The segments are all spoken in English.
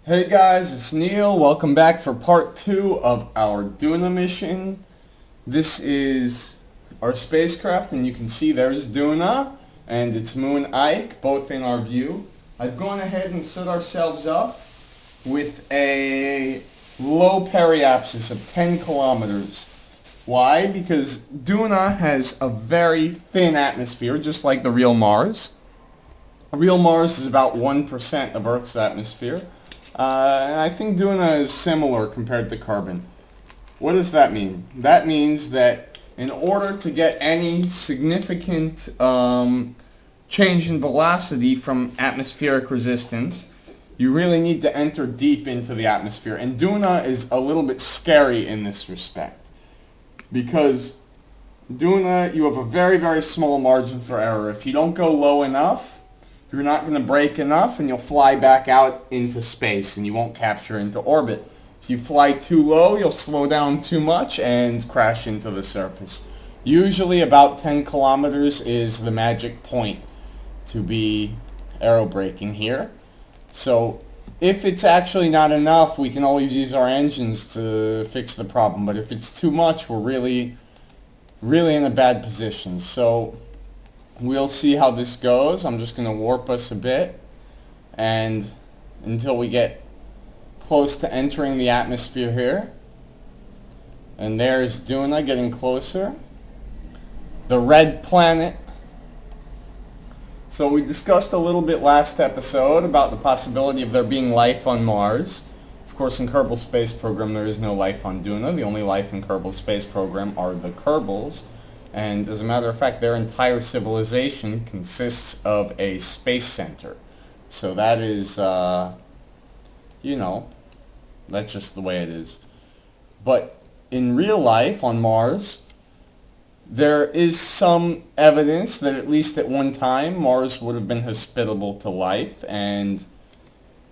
Hey guys, it's Neil. Welcome back for part 2 of our Duna mission. This is our spacecraft, and you can see there's Duna and its moon Ike, both in our view. I've gone ahead and set ourselves up with a low periapsis of 10 kilometers. Why? Because Duna has a very thin atmosphere, just like the real Mars. Real Mars is about 1% of Earth's atmosphere. And I think Duna is similar compared to carbon. What does that mean? That means that in order to get any significant change in velocity from atmospheric resistance, you really need to enter deep into the atmosphere. And Duna is a little bit scary in this respect. Because Duna, you have a very, very small margin for error. If you don't go low enough, you're not going to break enough, and you'll fly back out into space, and you won't capture into orbit. If you fly too low, you'll slow down too much and crash into the surface. Usually about 10 kilometers is the magic point to be aerobraking here. So if it's actually not enough, we can always use our engines to fix the problem. But if it's too much, we're really in a bad position. So we'll see how this goes. I'm just going to warp us a bit, and until we get close to entering the atmosphere here. And there's Duna getting closer. The red planet. So we discussed a little bit last episode about the possibility of there being life on Mars. Of course, in Kerbal Space Program there is no life on Duna. The only life in Kerbal Space Program are the Kerbals. And as a matter of fact, their entire civilization consists of a space center. So that is, that's just the way it is. But in real life on Mars, there is some evidence that at least at one time Mars would have been hospitable to life, and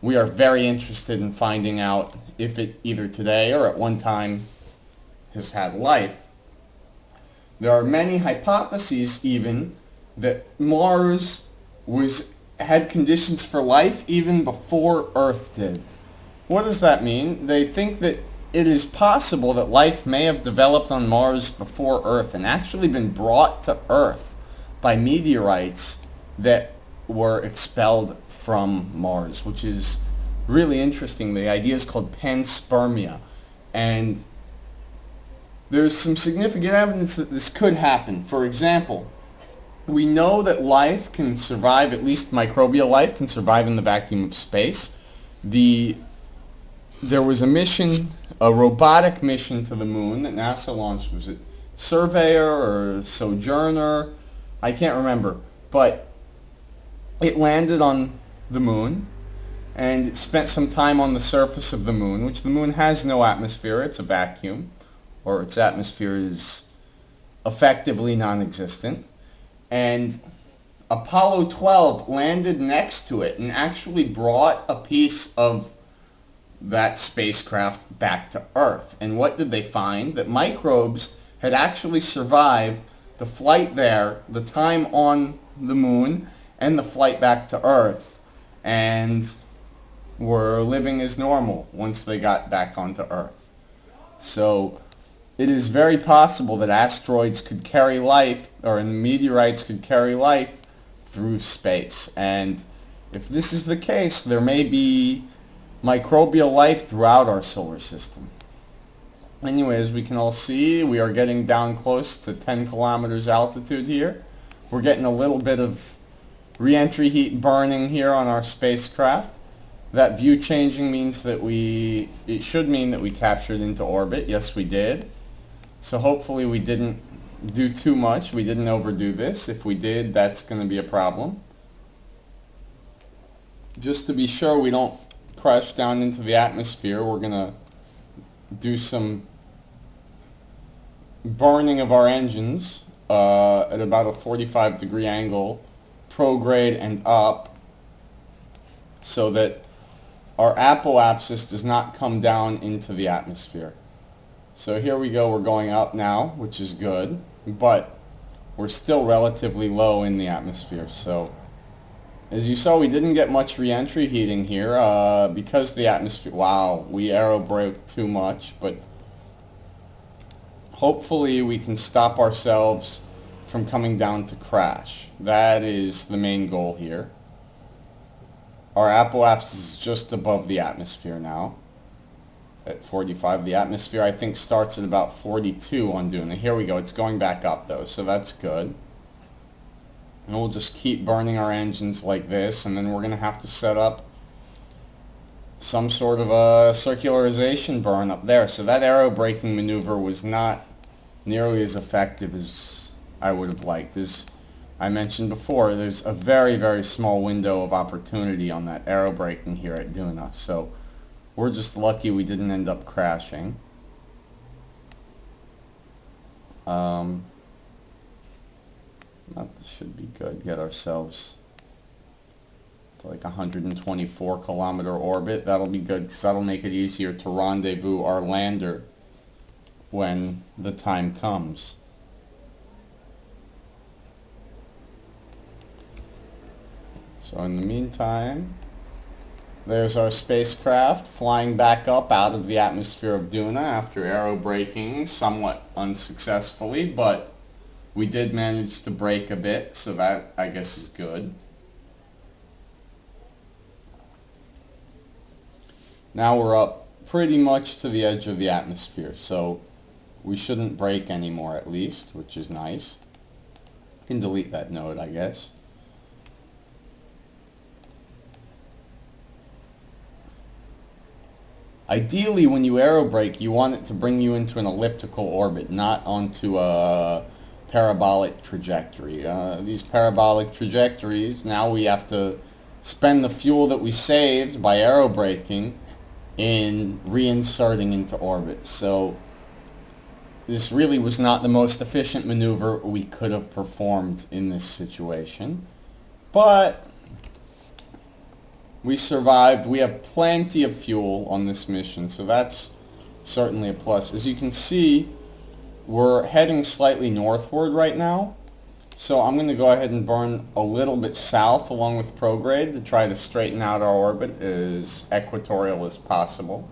we are very interested in finding out if it either today or at one time has had life. There are many hypotheses even that Mars had conditions for life even before Earth did. What does that mean? They think that it is possible that life may have developed on Mars before Earth and actually been brought to Earth by meteorites that were expelled from Mars, which is really interesting. The idea is called panspermia, and there's some significant evidence that this could happen. For example, we know that life can survive, at least microbial life can survive in the vacuum of space. There was a mission, a robotic mission to the moon that NASA launched. Was it Surveyor or Sojourner? I can't remember. But it landed on the moon, and it spent some time on the surface of the moon, which the moon has no atmosphere. It's a vacuum, or its atmosphere is effectively non-existent. And Apollo 12 landed next to it and actually brought a piece of that spacecraft back to Earth. And what did they find? That microbes had actually survived the flight there, the time on the moon, and the flight back to Earth, and were living as normal once they got back onto Earth. So it is very possible that asteroids could carry life, or meteorites could carry life through space. And if this is the case, there may be microbial life throughout our solar system. Anyway, as we can all see, we are getting down close to 10 kilometers altitude here. We're getting a little bit of re-entry heat burning here on our spacecraft. That view changing means that it should mean that we captured into orbit. Yes, we did. So hopefully we didn't do too much. We didn't overdo this. If we did, that's going to be a problem. Just to be sure we don't crash down into the atmosphere, we're going to do some burning of our engines at about a 45-degree angle, prograde and up, so that our apoapsis does not come down into the atmosphere. So here we go, we're going up now, which is good, but we're still relatively low in the atmosphere. So As you saw, we didn't get much re-entry heating here because the atmosphere... Wow, we aerobrake too much, but hopefully we can stop ourselves from coming down to crash. That is the main goal here. Our apoapsis is just above the atmosphere now at 45. The atmosphere, I think, starts at about 42 on Duna. Here we go. It's going back up, though, so that's good. And we'll just keep burning our engines like this, and then we're going to have to set up some sort of a circularization burn up there. So that aerobraking maneuver was not nearly as effective as I would have liked. As I mentioned before, there's a very, very small window of opportunity on that aerobraking here at Duna. So we're just lucky we didn't end up crashing. That should be good. Get ourselves to like 124 kilometer orbit. That'll be good because that'll make it easier to rendezvous our lander when the time comes. So in the meantime, there's our spacecraft flying back up out of the atmosphere of Duna after aerobraking somewhat unsuccessfully, but we did manage to brake a bit, so that I guess is good. Now we're up pretty much to the edge of the atmosphere, so we shouldn't brake anymore at least, which is nice. Can delete that node, I guess. Ideally, when you aerobrake, you want it to bring you into an elliptical orbit, not onto a parabolic trajectory. These parabolic trajectories, now we have to spend the fuel that we saved by aerobraking in reinserting into orbit. So this really was not the most efficient maneuver we could have performed in this situation. But we survived. We have plenty of fuel on this mission, so that's certainly a plus. As you can see, we're heading slightly northward right now, so I'm going to go ahead and burn a little bit south along with prograde to try to straighten out our orbit as equatorial as possible.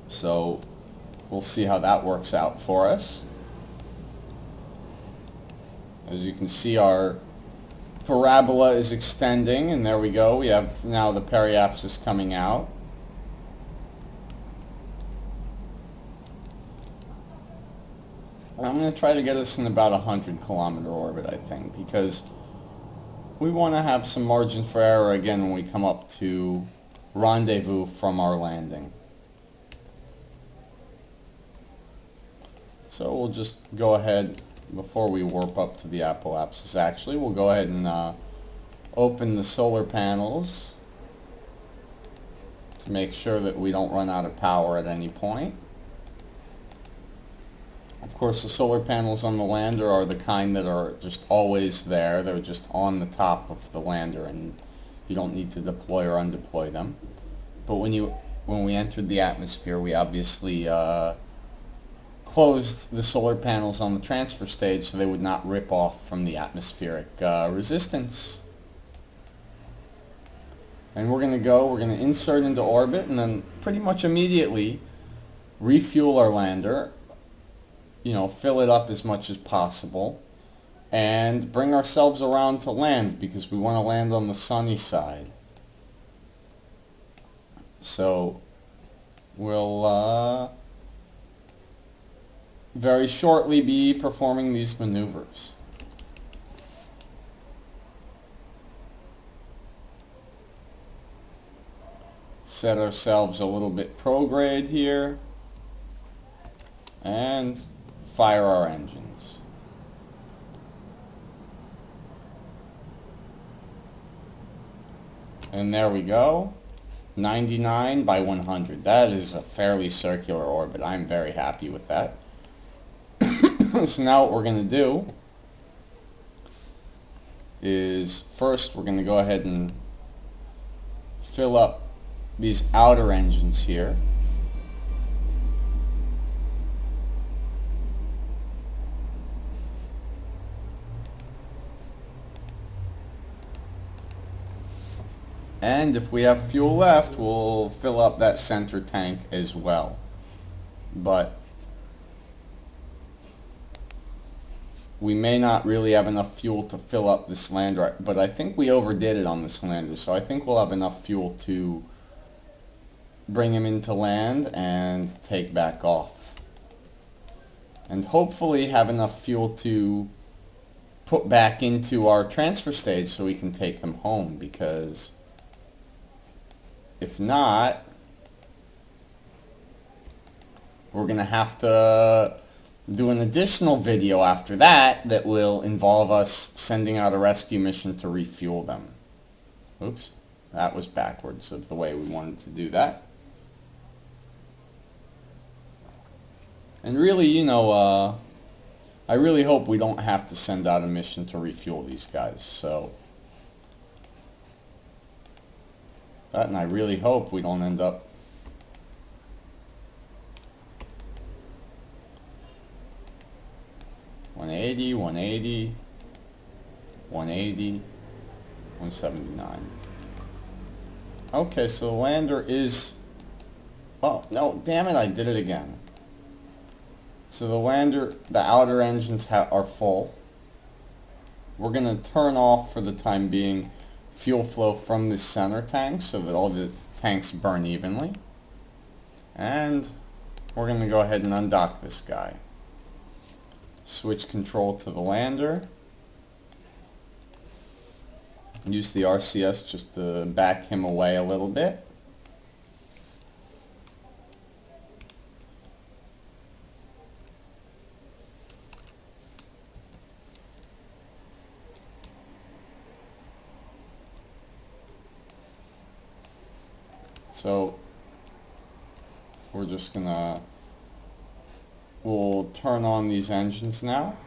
So we'll see how that works out for us. As you can see, our parabola is extending, and there we go. We have now the periapsis coming out. I'm going to try to get us in about 100 kilometer orbit, I think, because we want to have some margin for error again when we come up to rendezvous from our landing. So we'll just go ahead, before we warp up to the apoapsis actually, we'll go ahead and open the solar panels to make sure that we don't run out of power at any point. Of course, the solar panels on the lander are the kind that are just always there. They're just on the top of the lander, and you don't need to deploy or undeploy them. But when we entered the atmosphere, we obviously closed the solar panels on the transfer stage so they would not rip off from the atmospheric resistance. And we're going to insert into orbit, and then pretty much immediately refuel our lander, fill it up as much as possible, and bring ourselves around to land, because we want to land on the sunny side. So we'll very shortly be performing these maneuvers. Set ourselves a little bit prograde here, and fire our engines. And there we go. 99 by 100. That is a fairly circular orbit. I'm very happy with that. So now what we're going to do is, first we're going to go ahead and fill up these outer engines here. And if we have fuel left, we'll fill up that center tank as well. But we may not really have enough fuel to fill up this lander, but I think we overdid it on this lander, so I think we'll have enough fuel to bring him into land and take back off. And hopefully have enough fuel to put back into our transfer stage so we can take them home, because if not, we're going to have to do an additional video after that that will involve us sending out a rescue mission to refuel them. Oops, that was backwards of the way we wanted to do that. And really, you know, I really hope we don't have to send out a mission to refuel these guys, so. And I really hope we don't end up $180, $180, $180, $179. Okay, so the lander is... Oh, no, damn it, I did it again. So the lander, the outer engines are full. We're going to turn off, for the time being, fuel flow from the center tank so that all the tanks burn evenly. And we're going to go ahead and undock this guy. Switch control to the lander. Use the RCS just to back him away a little bit. So we're just gonna, we'll turn on these engines now.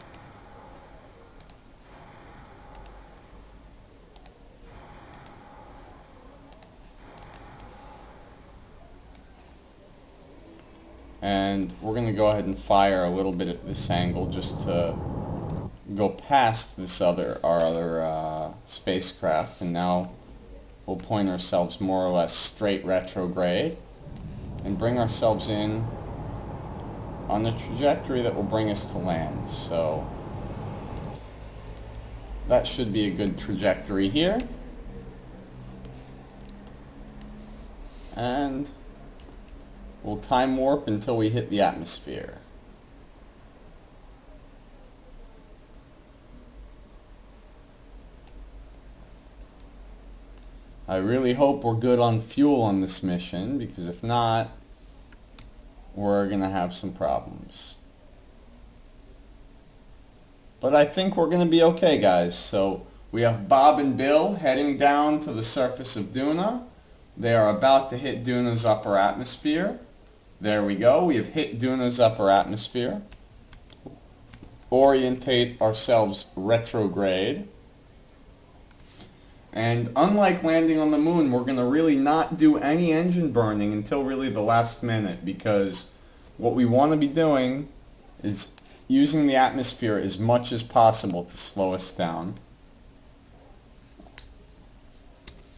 And we're gonna go ahead and fire a little bit at this angle just to go past this our other spacecraft, and now we'll point ourselves more or less straight retrograde and bring ourselves in on the trajectory that will bring us to land. So that should be a good trajectory here. And we'll time warp until we hit the atmosphere. I really hope we're good on fuel on this mission, because if not, we're going to have some problems. But I think we're going to be okay, guys. So we have Bob and Bill heading down to the surface of Duna. They are about to hit Duna's upper atmosphere. There we go. We have hit Duna's upper atmosphere. Orientate ourselves retrograde. And unlike landing on the moon, we're going to really not do any engine burning until really the last minute, because what we want to be doing is using the atmosphere as much as possible to slow us down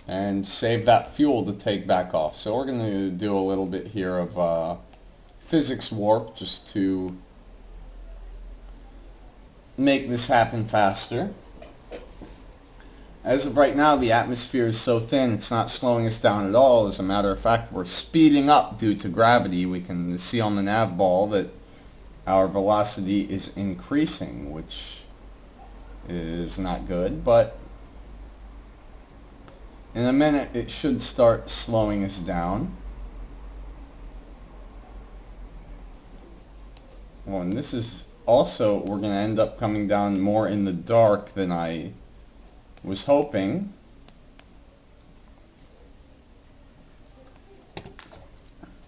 and save that fuel to take back off. So we're going to do a little bit here of physics warp just to make this happen faster. As of right now, the atmosphere is so thin, it's not slowing us down at all. As a matter of fact, we're speeding up due to gravity. We can see on the nav ball that our velocity is increasing, which is not good, but in a minute it should start slowing us down. Well, and this is also, we're going to end up coming down more in the dark than I was hoping.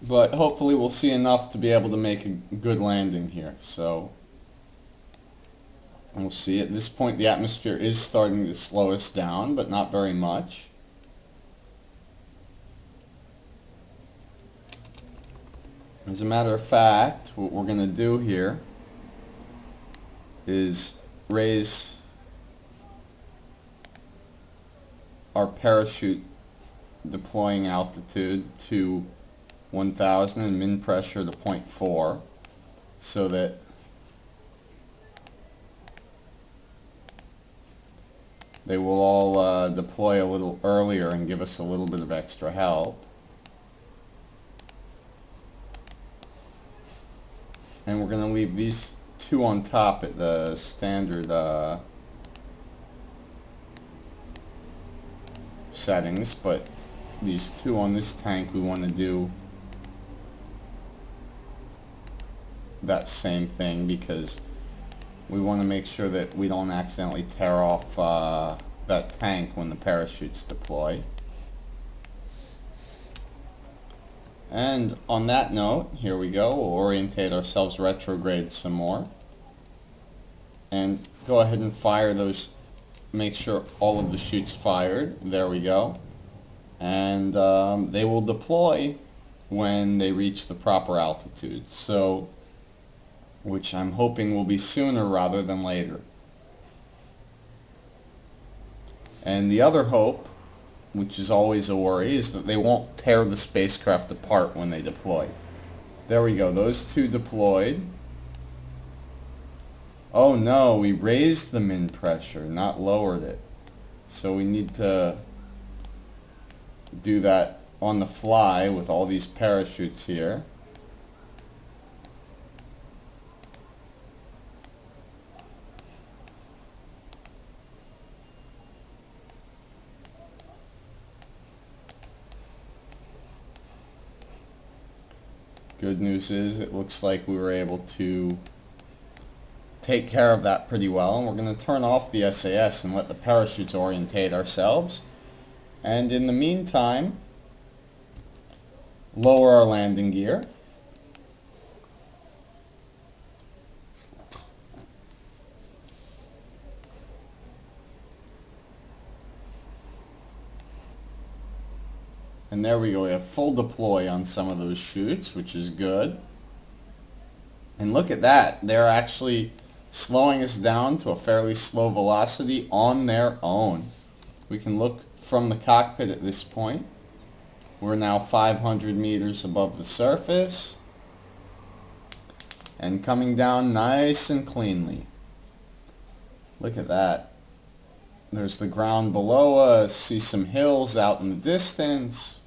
But hopefully we'll see enough to be able to make a good landing here. So we'll see. At this point the atmosphere is starting to slow us down, but not very much. As a matter of fact, what we're going to do here is raise our parachute deploying altitude to 1000 and min pressure to 0.4 so that they will all deploy a little earlier and give us a little bit of extra help. And we're going to leave these two on top at the standard settings, but these two on this tank we want to do that same thing because we want to make sure that we don't accidentally tear off that tank when the parachutes deploy. And on that note, here we go, we'll orientate ourselves retrograde some more and go ahead and fire those, make sure all of the chutes fired. There we go. And they will deploy when they reach the proper altitude, so which I'm hoping will be sooner rather than later. And the other hope, which is always a worry, is that they won't tear the spacecraft apart when they deploy. There we go, those two deployed. Oh no, we raised the min pressure, not lowered it. So we need to do that on the fly with all these parachutes here. Good news is it looks like we were able to take care of that pretty well, and we're going to turn off the SAS and let the parachutes orientate ourselves. And in the meantime, lower our landing gear. And there we go, we have full deploy on some of those chutes, which is good. And look at that, they're actually slowing us down to a fairly slow velocity on their own. We can look from the cockpit at this point. We're now 500 meters above the surface and coming down nice and cleanly. Look at that. There's the ground below us, see some hills out in the distance.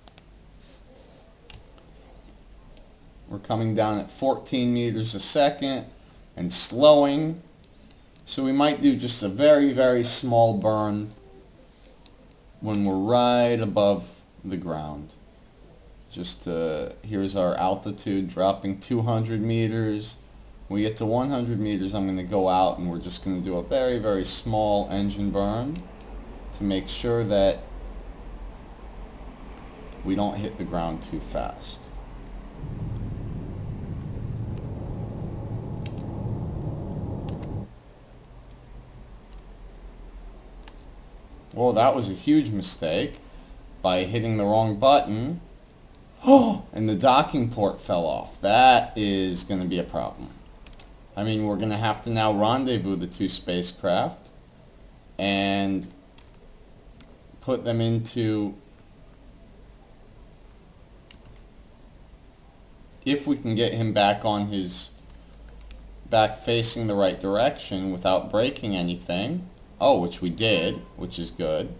We're coming down at 14 meters a second and slowing. So we might do just a very, very small burn when we're right above the ground. Just here's our altitude dropping 200 meters. When we get to 100 meters, I'm going to go out and we're just going to do a very, very small engine burn to make sure that we don't hit the ground too fast. Well, that was a huge mistake by hitting the wrong button. Oh, and the docking port fell off. That is going to be a problem. I mean, we're going to have to now rendezvous the two spacecraft and put them into, if we can get him back on his, back facing the right direction without breaking anything. Oh, which we did, which is good.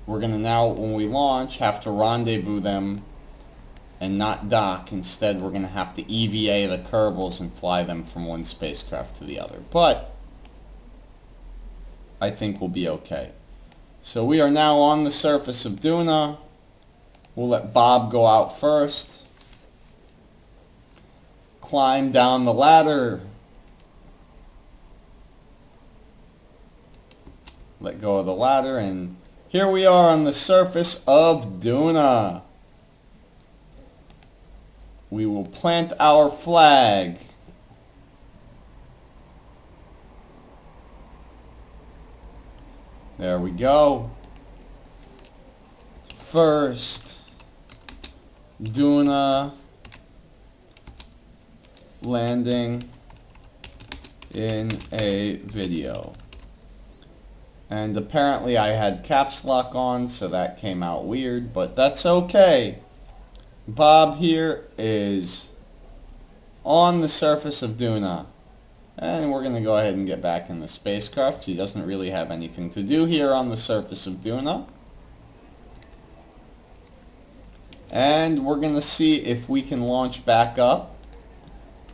We're going to now, when we launch, have to rendezvous them and not dock. Instead, we're going to have to EVA the Kerbals and fly them from one spacecraft to the other. But I think we'll be okay. So we are now on the surface of Duna. We'll let Bob go out first. Climb down the ladder. Let go of the ladder, and here we are on the surface of Duna. We will plant our flag. There we go. First Duna landing in a video. And apparently I had caps lock on, so that came out weird, but that's okay. Bob here is on the surface of Duna. And we're going to go ahead and get back in the spacecraft. He doesn't really have anything to do here on the surface of Duna. And we're going to see if we can launch back up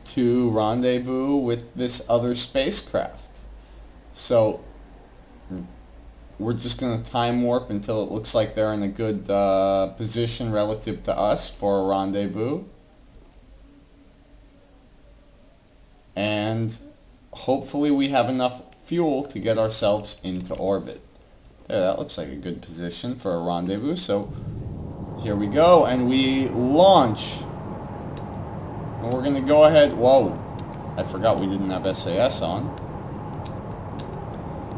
to rendezvous with this other spacecraft. So we're just going to time warp until it looks like they're in a good position relative to us for a rendezvous. And hopefully we have enough fuel to get ourselves into orbit. There, that looks like a good position for a rendezvous. So here we go, and we launch. And we're going to go ahead. Whoa, I forgot we didn't have SAS on.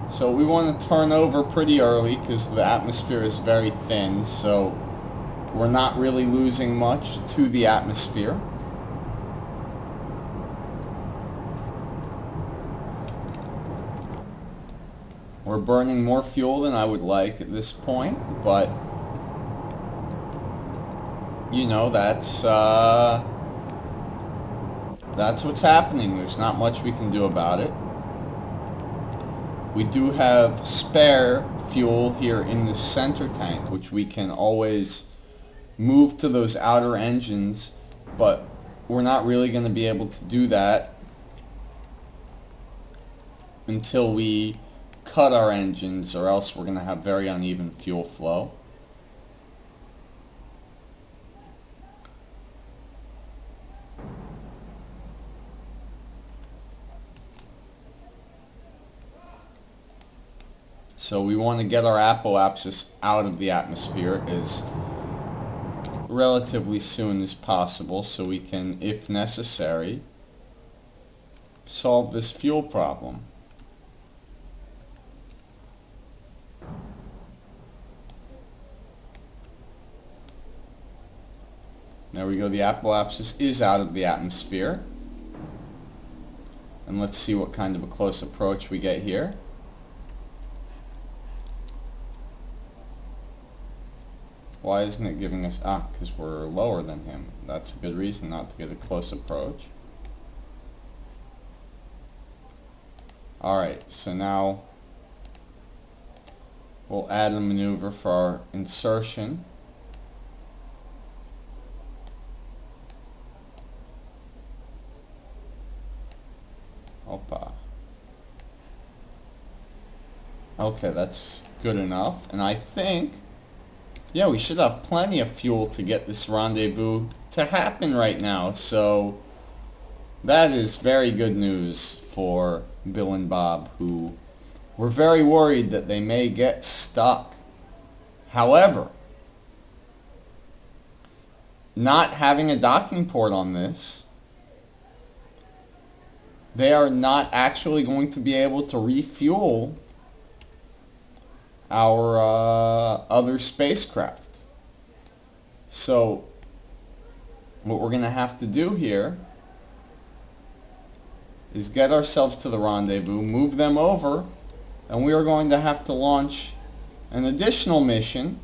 So we want to turn over pretty early because the atmosphere is very thin, so we're not really losing much to the atmosphere. We're burning more fuel than I would like at this point, but you know, that's what's happening. There's not much we can do about it. We do have spare fuel here in the center tank, which we can always move to those outer engines, but we're not really going to be able to do that until we cut our engines, or else we're going to have very uneven fuel flow. So we want to get our apoapsis out of the atmosphere as relatively soon as possible so we can, if necessary, solve this fuel problem. There we go, the apoapsis is out of the atmosphere. And let's see what kind of a close approach we get here. Why isn't it giving us... because we're lower than him. That's a good reason not to get a close approach. Alright, so now we'll add a maneuver for our insertion. Opa. Okay, that's good enough. And I think... yeah, we should have plenty of fuel to get this rendezvous to happen right now. So that is very good news for Bill and Bob, who were very worried that they may get stuck. However, not having a docking port on this, they are not actually going to be able to refuel our other spacecraft. So what we're going to have to do here is get ourselves to the rendezvous, move them over, and we are going to have to launch an additional mission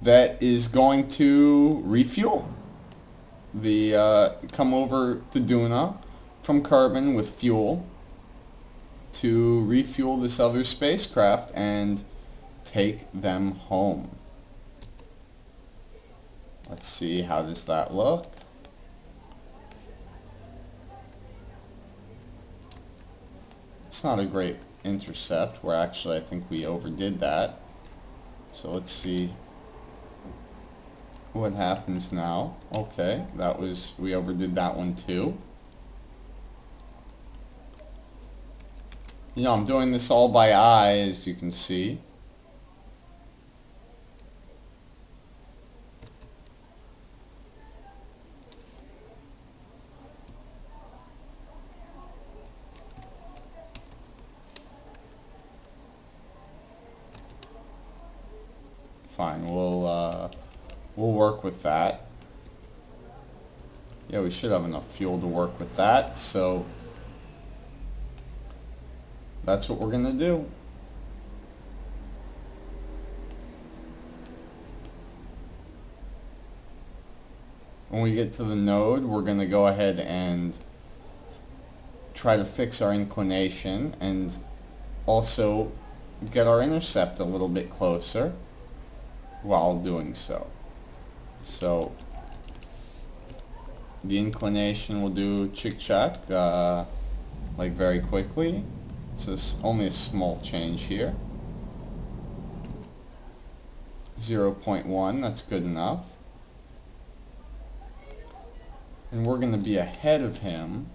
that is going to refuel. Come over to Duna from Kerbal with fuel to refuel this other spacecraft and take them home. Let's see, how does that look? It's not a great intercept. Where actually I think we overdid that. So let's see what happens now. Okay, we overdid that one too. You know, I'm doing this all by eye, as you can see. Fine, we'll work with that. Yeah, we should have enough fuel to work with that, so that's what we're going to do. When we get to the node, we're going to go ahead and try to fix our inclination and also get our intercept a little bit closer while doing so. So the inclination will do chick-chack like very quickly. It's only a small change here. 0.1, that's good enough. And we're going to be ahead of him.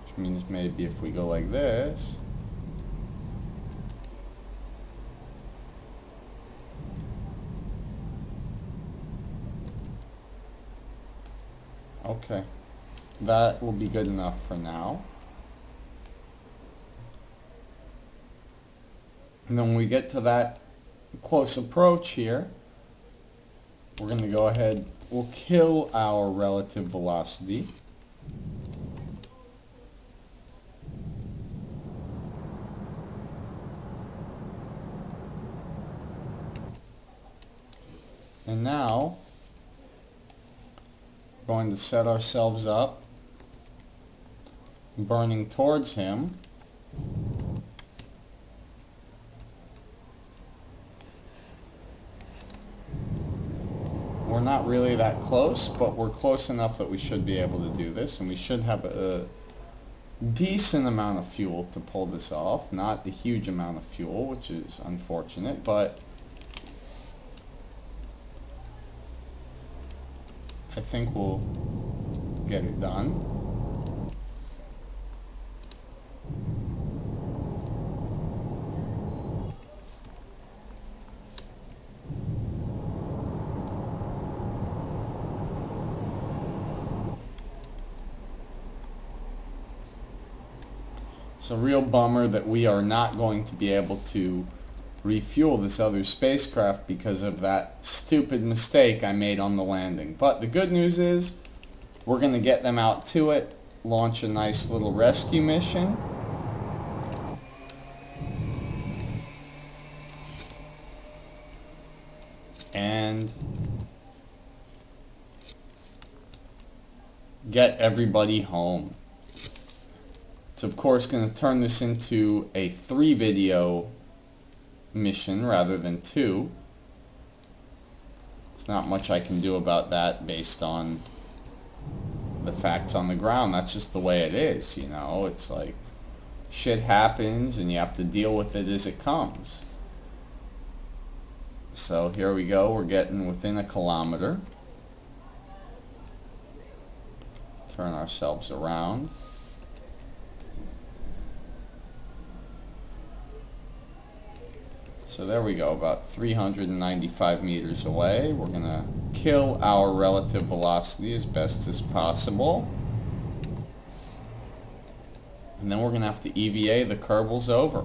Which means maybe if we go like this. Okay, that will be good enough for now. And then when we get to that close approach here, we're going to go ahead, we'll kill our relative velocity. And now, we're going to set ourselves up, burning towards him. We're not really that close, but we're close enough that we should be able to do this, and we should have a decent amount of fuel to pull this off. Not a huge amount of fuel, which is unfortunate, but I think we'll get it done. It's a real bummer that we are not going to be able to refuel this other spacecraft because of that stupid mistake I made on the landing. But the good news is we're going to get them out to it, launch a nice little rescue mission. And get everybody home. It's of course going to turn this into a 3-video mission rather than 2. There's not much I can do about that based on the facts on the ground. That's just the way it is, you know. It's like shit happens and you have to deal with it as it comes. So here we go, we're getting within a kilometer. Turn ourselves around. So there we go, about 395 meters away. We're going to kill our relative velocity as best as possible. And then we're going to have to EVA the Kerbals over.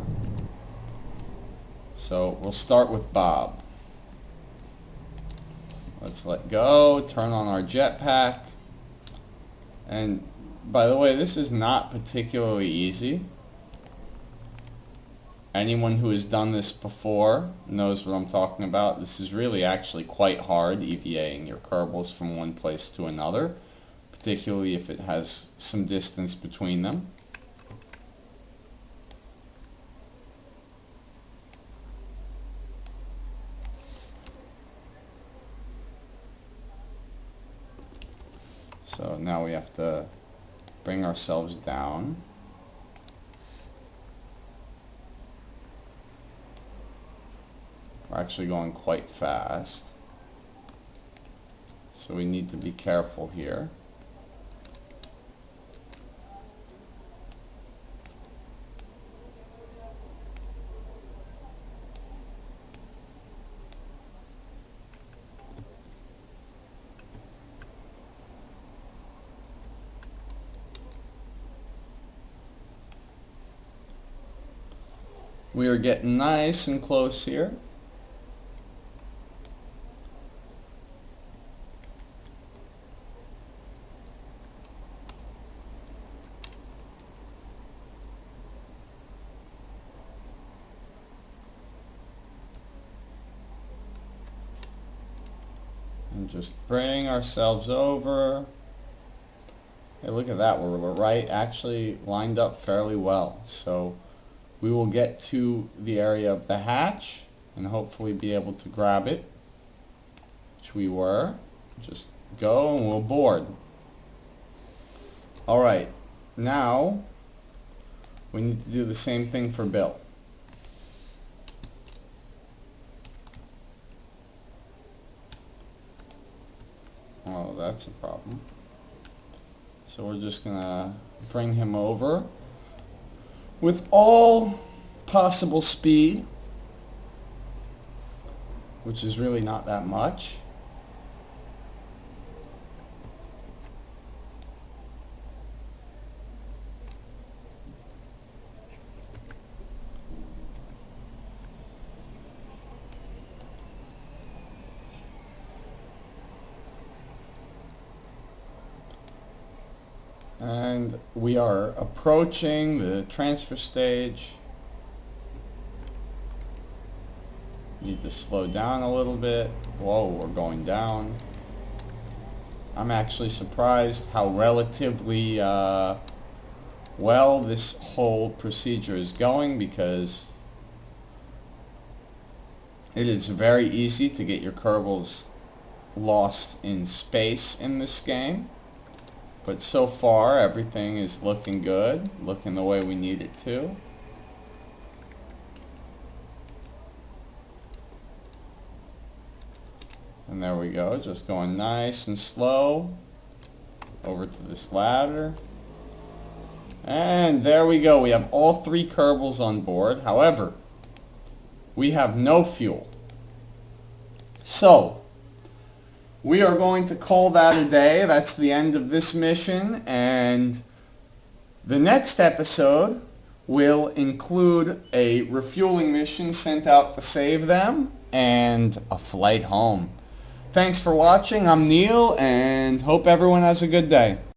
So we'll start with Bob. Let's let go, turn on our jetpack. And by the way, this is not particularly easy. Anyone who has done this before knows what I'm talking about. This is really actually quite hard, EVAing your Kerbals from one place to another, particularly if it has some distance between them. So now we have to bring ourselves down. We're actually going quite fast, so we need to be careful here. We are getting nice and close here. And just bring ourselves over. Hey, look at that. We're right, actually lined up fairly well. So we will get to the area of the hatch and hopefully be able to grab it, which we were. Just go and we'll board. Alright, now we need to do the same thing for Bill. Oh, that's a problem. So we're just gonna bring him over with all possible speed, which is really not that much. And we are approaching the transfer stage. Need to slow down a little bit. Whoa, we're going down. I'm actually surprised how relatively well this whole procedure is going, because it is very easy to get your Kerbals lost in space in this game. But so far, everything is looking good, looking the way we need it to. And there we go, just going nice and slow over to this ladder. And there we go, we have all 3 Kerbals on board. However, we have no fuel. So we are going to call that a day. That's the end of this mission, and the next episode will include a refueling mission sent out to save them and a flight home. Thanks for watching. I'm Neil, and hope everyone has a good day.